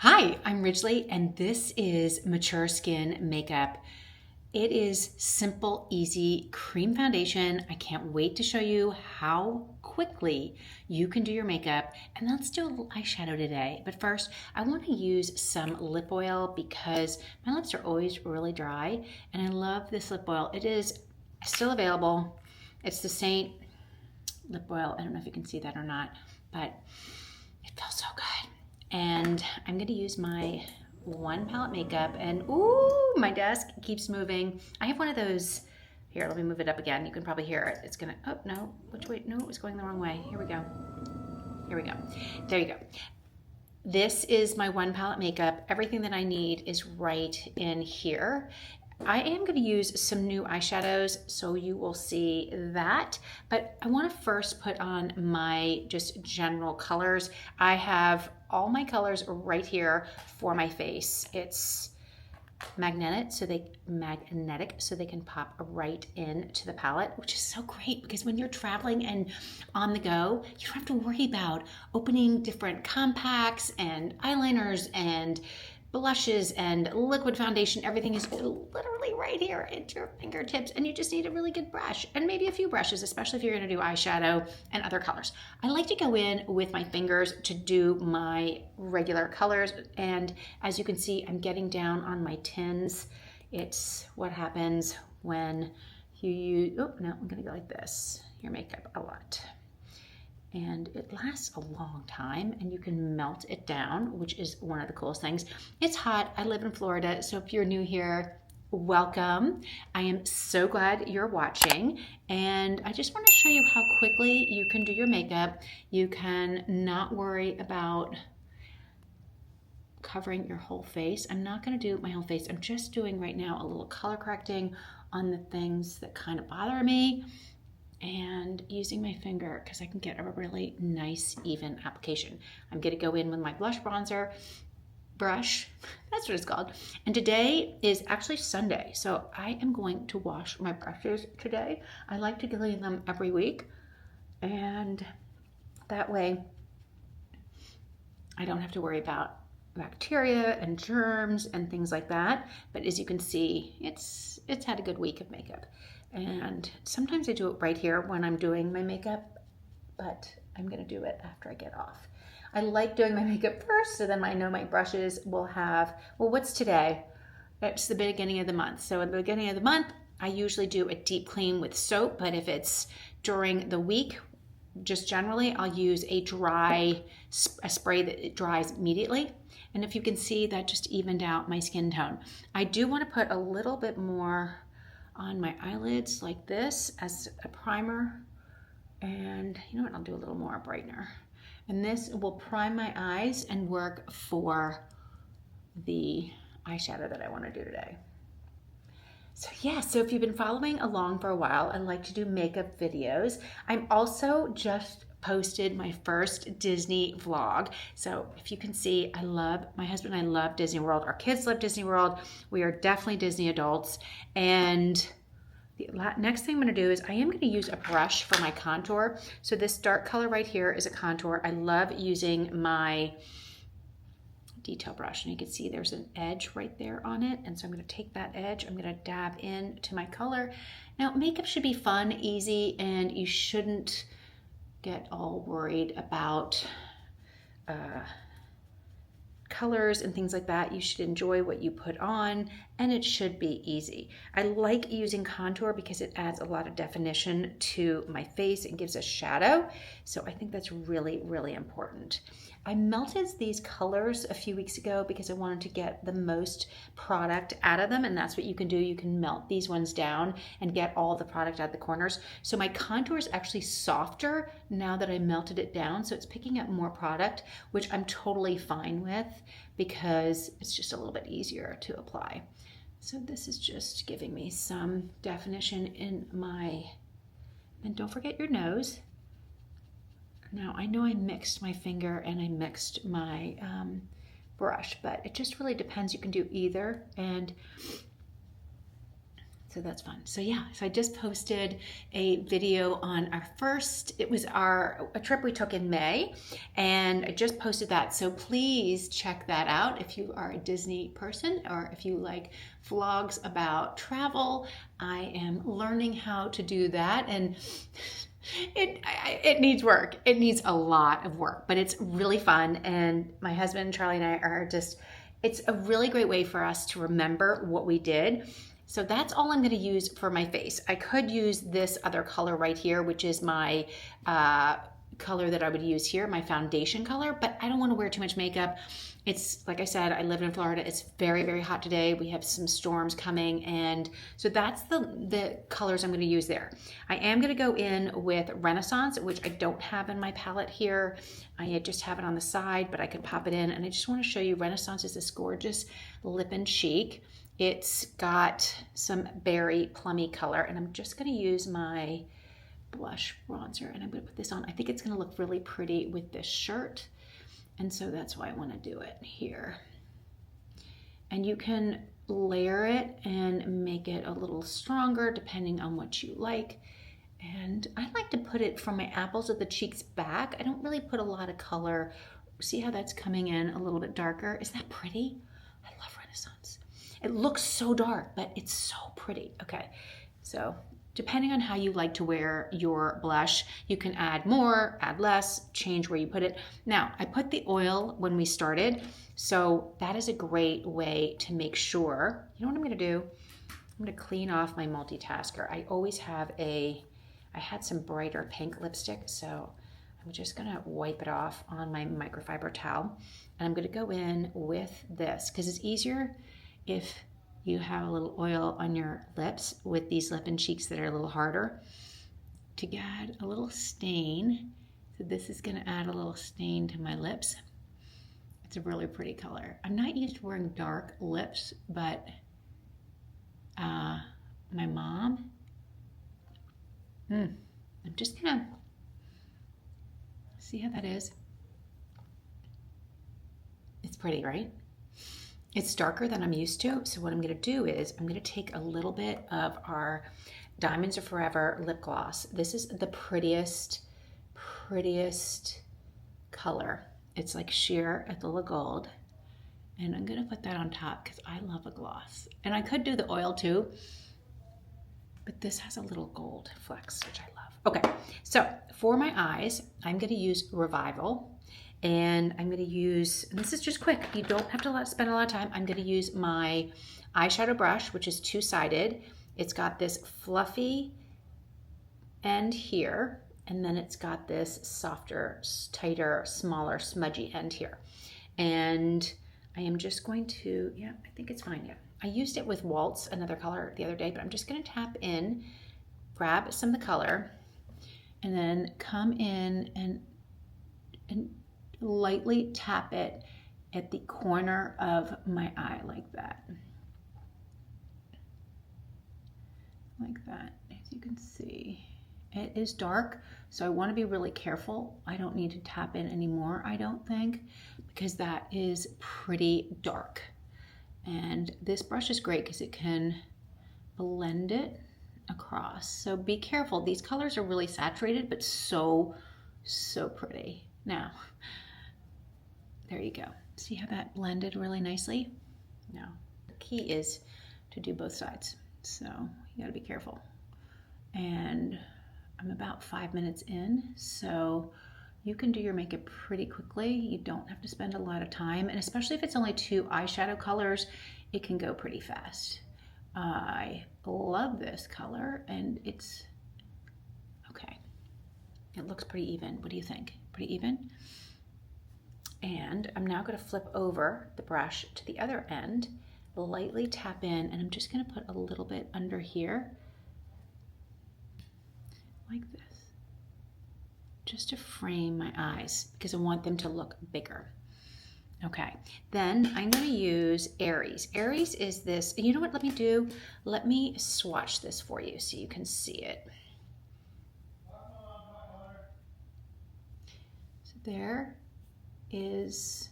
Hi, I'm Ridgely, and this is Mature Skin Makeup. It is simple, easy cream foundation. I can't wait to show you how quickly you can do your makeup. And let's do a little eyeshadow today. But first, I want to use some lip oil because my lips are always really dry, and I love this lip oil. It is still available. It's the Seint lip oil. I don't know if you can see that or not, but it feels so good. And I'm going to use my one palette makeup, and ooh, my desk keeps moving. I have one of those. Here, let me move it up again. You can probably hear it. It's gonna, oh no, which way? No, it was going the wrong way. Here we go. Here we go. There you go. This is my one palette makeup. Everything that I need is right in here. I am going to use some new eyeshadows, so you will see that. But I want to first put on my just general colors. I have all my colors right here for my face. It's magnetic, so they can pop right into the palette, which is so great because when you're traveling and on the go, you don't have to worry about opening different compacts and eyeliners and blushes and liquid foundation. Everything is literally right here at your fingertips, and you just need a really good brush and maybe a few brushes, especially if you're going to do eyeshadow and other colors. I like to go in with my fingers to do my regular colors, and as you can see, I'm getting down on my tins. It's what happens when you use, oh no, I'm going to go like this, your makeup a lot. And it lasts a long time, and you can melt it down, which is one of the coolest things. It's hot. I live in Florida, so if you're new here, welcome. I am so glad you're watching, and I just want to show you how quickly you can do your makeup. You can not worry about covering your whole face. I'm not going to do my whole face. I'm just doing right now a little color correcting on the things that kind of bother me, and using my finger because I can get a really nice even application. I'm going to go in with my blush bronzer brush, that's what it's called. And today is actually Sunday, so I am going to wash my brushes today. I like to clean them every week, and that way I don't have to worry about bacteria and germs and things like that. But as you can see, it's had a good week of makeup. And sometimes I do it right here when I'm doing my makeup, but I'm gonna do it after I get off. I like doing my makeup first, so then I know my brushes will have, well, what's today? It's the beginning of the month. So at the beginning of the month, I usually do a deep clean with soap, but if it's during the week, just generally, I'll use a spray that dries immediately. And if you can see, that just evened out my skin tone. I do want to put a little bit more on my eyelids like this as a primer, and you know what, I'll do a little more brightener, and this will prime my eyes and work for the eyeshadow that I want to do today. So yeah, so if you've been following along for a while, I like to do makeup videos. I'm also just posted my first Disney vlog. So if you can see, my husband and I love Disney World. Our kids love Disney World. We are definitely Disney adults. And the next thing I'm going to do is I am going to use a brush for my contour. So this dark color right here is a contour. I love using my detail brush, and you can see there's an edge right there on it, and so I'm going to take that edge, I'm going to dab into my color. Now makeup should be fun, easy, and you shouldn't get all worried about colors and things like that. You should enjoy what you put on, and it should be easy. I like using contour because it adds a lot of definition to my face and gives a shadow, so I think that's really, really important. I melted these colors a few weeks ago because I wanted to get the most product out of them, and that's what you can do. You can melt these ones down and get all the product out the corners. So my contour is actually softer now that I melted it down, so it's picking up more product, which I'm totally fine with because it's just a little bit easier to apply. So this is just giving me some definition in my, and don't forget your nose. Now, I know I mixed my finger and I mixed my brush, but it just really depends. You can do either. And So that's fun. So yeah, so I just posted a video on our first, it was a trip we took in May, and I just posted that. So please check that out if you are a Disney person or if you like vlogs about travel. I am learning how to do that, and it needs work. It needs a lot of work, but it's really fun. And my husband, Charlie, and I are just, it's a really great way for us to remember what we did. So that's all I'm going to use for my face. I could use this other color right here, which is my color that I would use here, my foundation color, but I don't want to wear too much makeup. It's, like I said, I live in Florida. It's very, very hot today. We have some storms coming, and so that's the colors I'm going to use there. I am going to go in with Renaissance, which I don't have in my palette here. I just have it on the side, but I could pop it in, and I just want to show you Renaissance is this gorgeous Lip and Cheek. It's got some berry plummy color, and I'm just going to use my blush bronzer, and I'm going to put this on. I think it's going to look really pretty with this shirt, and so that's why I want to do it here. And you can layer it and make it a little stronger depending on what you like. And I like to put it from my apples of the cheeks back. I don't really put a lot of color. See how that's coming in a little bit darker? Is that pretty? I love Renaissance. It looks so dark, but it's so pretty. Okay, so depending on how you like to wear your blush, you can add more, add less, change where you put it. Now, I put the oil when we started, so that is a great way to make sure. You know what I'm gonna do? I'm gonna clean off my multitasker. I always have I had some brighter pink lipstick, so I'm just gonna wipe it off on my microfiber towel. And I'm gonna go in with this, because it's easier if you have a little oil on your lips with these lip and cheeks that are a little harder to add a little stain. So this is gonna add a little stain to my lips. It's a really pretty color. I'm not used to wearing dark lips, but my mom, I'm just gonna see how that is. It's pretty, right? It's darker than I'm used to, so what I'm going to do is I'm going to take a little bit of our Diamonds Are Forever lip gloss. This is the prettiest color. It's like sheer Ethel Gold, and I'm going to put that on top because I love a gloss. And I could do the oil too, but this has a little gold flecks, which I love. Okay, so for my eyes, I'm going to use Revival. And I'm going to use, and this is just quick, you don't have to spend a lot of time. I'm going to use my eyeshadow brush, which is two-sided. It's got this fluffy end here, and then it's got this softer, tighter, smaller, smudgy end here. And I am just going to, yeah, I think it's fine, yeah. I used it with Waltz, another color, the other day, but I'm just going to tap in, grab some of the color, and then come in and lightly tap it at the corner of my eye like that. Like that, as you can see. It is dark, so I want to be really careful. I don't need to tap in anymore, I don't think, because that is pretty dark. And this brush is great because it can blend it across. So be careful. These colors are really saturated, but so pretty. Now, there you go. See how that blended really nicely? Now, the key is to do both sides. So you gotta be careful. And I'm about 5 minutes in, so you can do your makeup pretty quickly. You don't have to spend a lot of time, and especially if it's only 2 eyeshadow colors, it can go pretty fast. I love this color, and it's okay. It looks pretty even. What do you think? Pretty even? And I'm now going to flip over the brush to the other end, lightly tap in, and I'm just going to put a little bit under here, like this, just to frame my eyes because I want them to look bigger. Okay, then I'm going to use Aries. Aries is this, you know what, let me swatch this for you so you can see it. So there is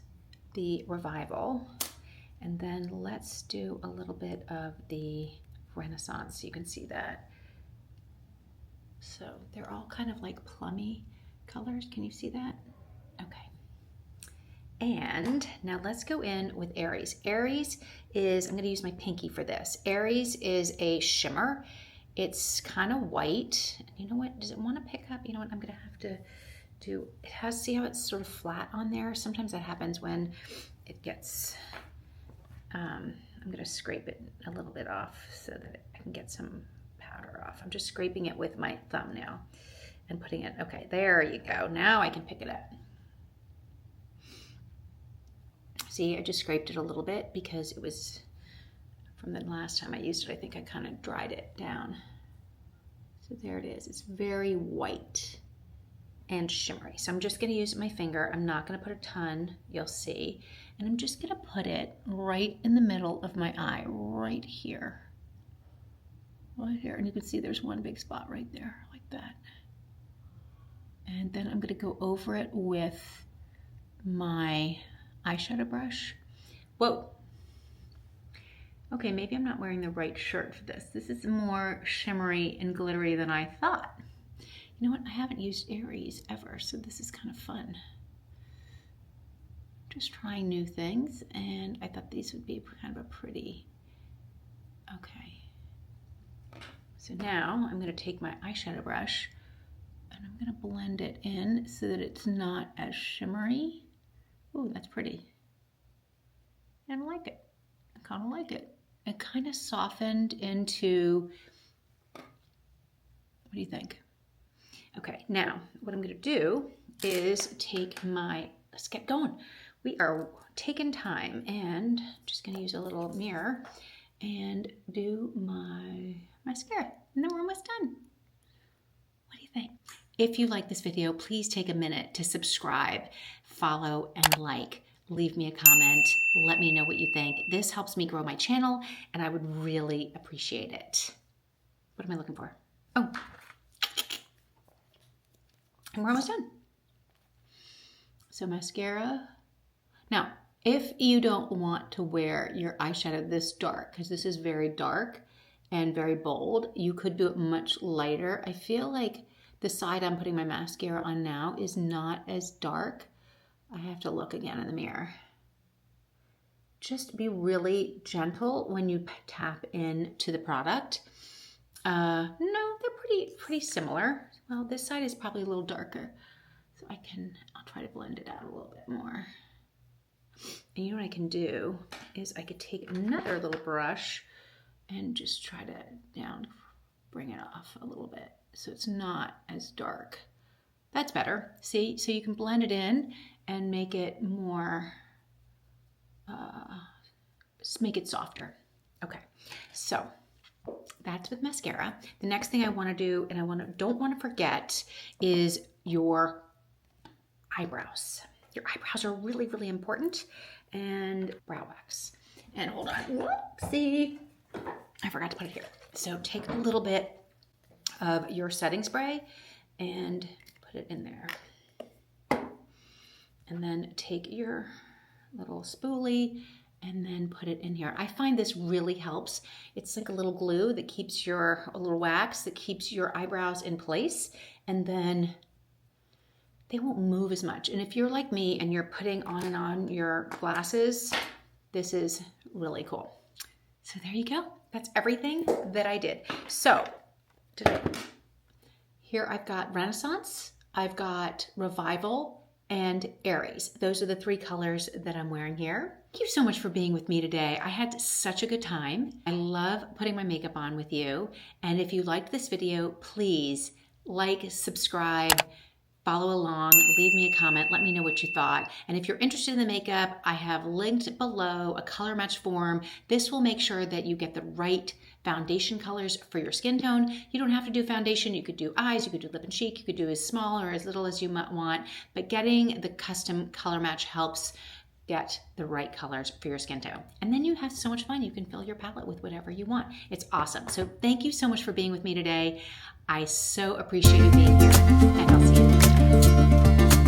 the Revival, and then let's do a little bit of the Renaissance, so you can see that. So they're all kind of like plummy colors. Can you see that? Okay. And now let's go in with Aries. Aries is, I'm going to use my pinky for this. Aries is a shimmer. It's kind of white. You know what? Does it want to pick up? You know what? I'm going to have to do, it has, see how it's sort of flat on there? Sometimes that happens when it gets, I'm going to scrape it a little bit off so that I can get some powder off. I'm just scraping it with my thumb now and putting it, okay, there you go. Now I can pick it up. See, I just scraped it a little bit because it was from the last time I used it. I think I kind of dried it down. So there it is. It's very white and shimmery. So I'm just going to use my finger. I'm not going to put a ton, you'll see. And I'm just going to put it right in the middle of my eye, right here. Right here. And you can see there's one big spot right there, like that. And then I'm going to go over it with my eyeshadow brush. Whoa. Okay, maybe I'm not wearing the right shirt for this. This is more shimmery and glittery than I thought. You know what? I haven't used Aries ever, so this is kind of fun. Just trying new things, and I thought these would be kind of a pretty. Okay. So now I'm going to take my eyeshadow brush and I'm going to blend it in so that it's not as shimmery. Ooh, that's pretty. And I like it. I kind of like it. It kind of softened into, what do you think? Okay, now what I'm going to do is take my, let's get going. We are taking time, and I'm just going to use a little mirror and do my mascara, and then we're almost done. What do you think? If you like this video, please take a minute to subscribe, follow, and like. Leave me a comment. Let me know what you think. This helps me grow my channel, and I would really appreciate it. What am I looking for? Oh, and we're almost done. So mascara. Now, if you don't want to wear your eyeshadow this dark, because this is very dark and very bold, you could do it much lighter. I feel like the side I'm putting my mascara on now is not as dark. I have to look again in the mirror. Just be really gentle when you tap into the product. No, they're pretty similar. Well, this side is probably a little darker, so I'll try to blend it out a little bit more. And you know what I can do is I could take another little brush and just try to bring it off a little bit so it's not as dark. That's better. See, so you can blend it in and make it more, just make it softer. Okay, so that's with mascara. The next thing I want to do, and don't want to forget, is your eyebrows. Your eyebrows are really, really important, and brow wax. And hold on, whoopsie, I forgot to put it here. So take a little bit of your setting spray and put it in there. And then take your little spoolie and then put it in here. I find this really helps. It's like a little glue that keeps a little wax that keeps your eyebrows in place, and then they won't move as much. And if you're like me and you're putting on and on your glasses, this is really cool. So there you go. That's everything that I did. So here I've got Renaissance, I've got Revival, and Aries. Those are the three colors that I'm wearing here. Thank you so much for being with me today. I had such a good time. I love putting my makeup on with you. And if you liked this video, please like, subscribe, follow along, leave me a comment, let me know what you thought. And if you're interested in the makeup, I have linked below a color match form. This will make sure that you get the right foundation colors for your skin tone. You don't have to do foundation. You could do eyes, you could do lip and cheek, you could do as small or as little as you might want, but getting the custom color match helps get the right colors for your skin tone. And then you have so much fun. You can fill your palette with whatever you want. It's awesome. So thank you so much for being with me today. I so appreciate you being here, and I'll see you next time.